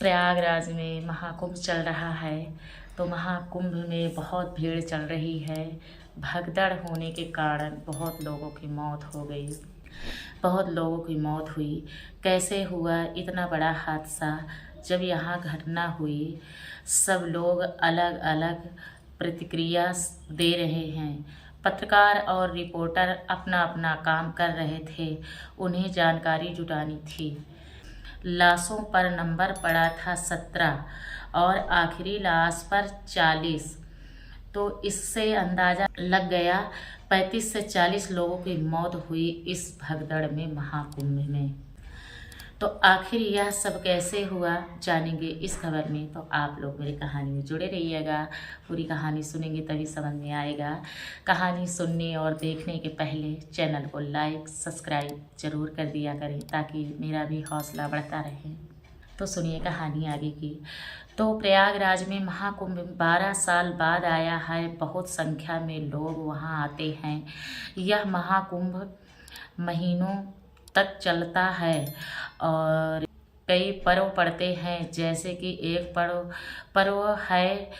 प्रयागराज में महाकुंभ चल रहा है। तो महाकुंभ में बहुत भीड़ चल रही है। भगदड़ होने के कारण बहुत लोगों की मौत हो गई, बहुत लोगों की मौत हुई। कैसे हुआ इतना बड़ा हादसा? जब यहाँ घटना हुई, सब लोग अलग अलग प्रतिक्रिया दे रहे हैं। पत्रकार और रिपोर्टर अपना अपना काम कर रहे थे, उन्हें जानकारी जुटानी थी। लाशों पर नंबर पड़ा था 17 और आखिरी लाश पर 40। तो इससे अंदाज़ा लग गया 35 से 40 लोगों की मौत हुई इस भगदड़ में, महाकुंभ में। तो आखिर यह सब कैसे हुआ जानेंगे इस खबर में। तो आप लोग मेरी कहानी में जुड़े रहिएगा, पूरी कहानी सुनेंगे तभी समझ में आएगा। कहानी सुनने और देखने के पहले चैनल को लाइक सब्सक्राइब ज़रूर कर दिया करें ताकि मेरा भी हौसला बढ़ता रहे। तो सुनिए कहानी आगे की। तो प्रयागराज में महाकुंभ 12 साल बाद आया है। बहुत संख्या में लोग वहाँ आते हैं। यह महाकुंभ महीनों तक चलता है और कई पर्व पड़ते हैं, जैसे कि एक पर्व है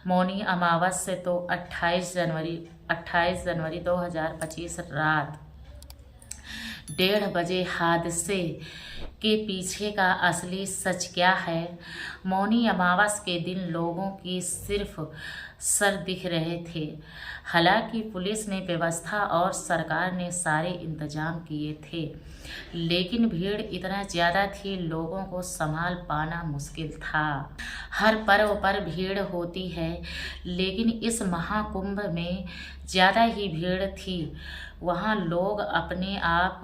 मौनी अमावस्या। तो 28 जनवरी 2025 रात 1:30 बजे हादसे के पीछे का असली सच क्या है? मौनी अमावस के दिन लोगों की सिर्फ सर दिख रहे थे। हालांकि पुलिस ने व्यवस्था और सरकार ने सारे इंतजाम किए थे, लेकिन भीड़ इतना ज़्यादा थी, लोगों को संभाल पाना मुश्किल था। हर पर्व पर भीड़ होती है, लेकिन इस महाकुंभ में ज़्यादा ही भीड़ थी। वहाँ लोग अपने आप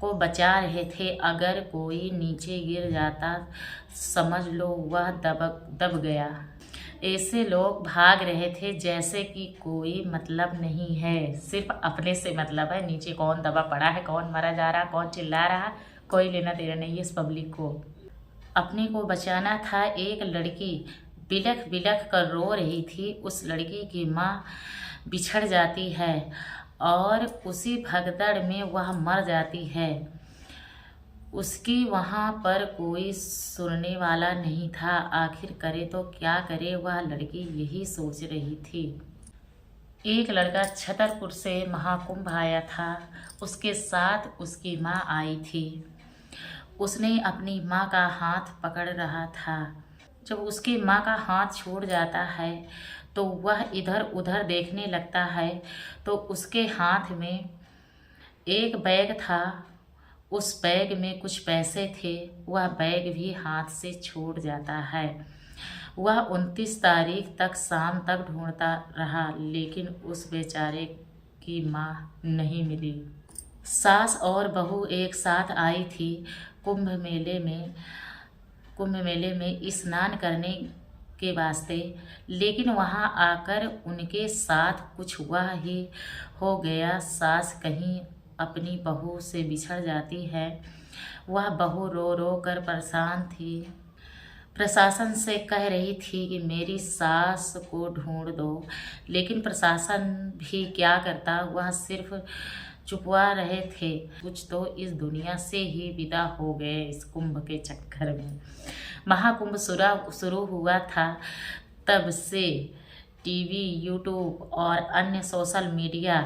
को बचा रहे थे। अगर कोई नीचे गिर जाता, समझ लो वह दब गया। ऐसे लोग भाग रहे थे जैसे कि कोई मतलब नहीं है, सिर्फ अपने से मतलब है। नीचे कौन दबा पड़ा है, कौन मरा जा रहा, कौन चिल्ला रहा, कोई लेना देना नहीं है इस पब्लिक को। अपने को बचाना था। एक लड़की बिलख बिलख कर रो रही थी। उस लड़की की माँ बिछड़ जाती है और उसी भगदड़ में वह मर जाती है। उसकी वहाँ पर कोई सुनने वाला नहीं था। आखिर करे तो क्या करे, वह लड़की यही सोच रही थी। एक लड़का छतरपुर से महाकुंभ आया था। उसके साथ उसकी माँ आई थी। उसने अपनी माँ का हाथ पकड़ रहा था। जब उसकी माँ का हाथ छूट जाता है तो वह इधर उधर देखने लगता है। तो उसके हाथ में एक बैग था। उस बैग में कुछ पैसे थे। वह बैग भी हाथ से छूट जाता है। वह 29 तारीख तक शाम तक ढूंढता रहा, लेकिन उस बेचारे की माँ नहीं मिली। सास और बहू एक साथ आई थी कुंभ मेले में स्नान करने के वास्ते, लेकिन वहां आकर उनके साथ कुछ हुआ ही हो गया। सास कहीं अपनी बहू से बिछड़ जाती है। वह बहू रो रो कर परेशान थी। प्रशासन से कह रही थी कि मेरी सास को ढूंढ दो, लेकिन प्रशासन भी क्या करता, वह सिर्फ चुपवा रहे थे। कुछ तो इस दुनिया से ही विदा हो गए इस कुंभ के चक्कर में। महाकुंभ शुरू हुआ था, तब से टीवी, यूट्यूब और अन्य सोशल मीडिया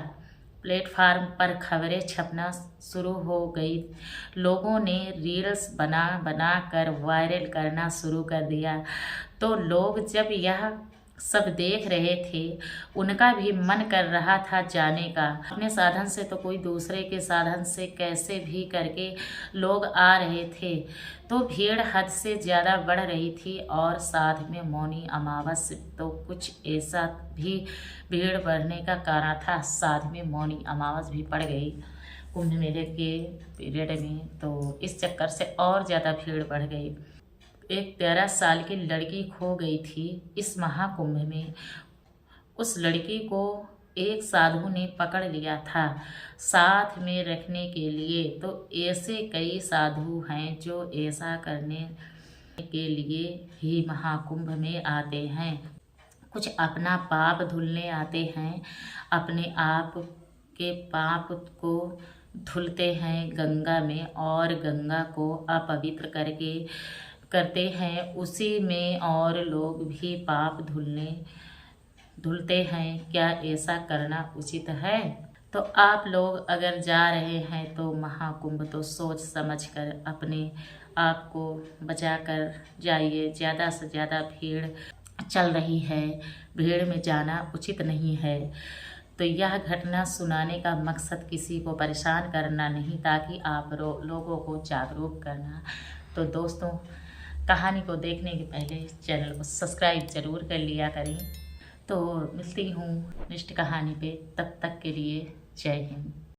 प्लेटफार्म पर खबरें छपना शुरू हो गई। लोगों ने रील्स बना कर वायरल करना शुरू कर दिया। तो लोग जब यह सब देख रहे थे, उनका भी मन कर रहा था जाने का। अपने साधन से तो कोई दूसरे के साधन से कैसे भी करके लोग आ रहे थे। तो भीड़ हद से ज़्यादा बढ़ रही थी और साथ में मौनी अमावस्या तो कुछ ऐसा भी भीड़ बढ़ने का कारण था। साथ में मौनी अमावस्या भी पड़ गई कुंभ मेले के पीरियड में, तो इस चक्कर से और ज़्यादा भीड़ बढ़ गई। एक 13 साल की लड़की खो गई थी इस महाकुंभ में। उस लड़की को एक साधु ने पकड़ लिया था साथ में रखने के लिए। तो ऐसे कई साधु हैं जो ऐसा करने के लिए ही महाकुंभ में आते हैं। कुछ अपना पाप धुलने आते हैं, अपने आप के पाप को धुलते हैं गंगा में और गंगा को अपवित्र करते हैं उसी में और लोग भी पाप धुलते हैं। क्या ऐसा करना उचित है? तो आप लोग अगर जा रहे हैं तो महाकुंभ तो सोच समझ कर अपने आप को बचा कर जाइए। ज़्यादा से ज़्यादा भीड़ चल रही है, भीड़ में जाना उचित नहीं है। तो यह घटना सुनाने का मकसद किसी को परेशान करना नहीं, ताकि आप लोगों को जागरूक करना। तो दोस्तों, कहानी को देखने के पहले चैनल को सब्सक्राइब ज़रूर कर लिया करें। तो मिलती हूँ नेक्स्ट कहानी पे, तब तक के लिए जय हिंद।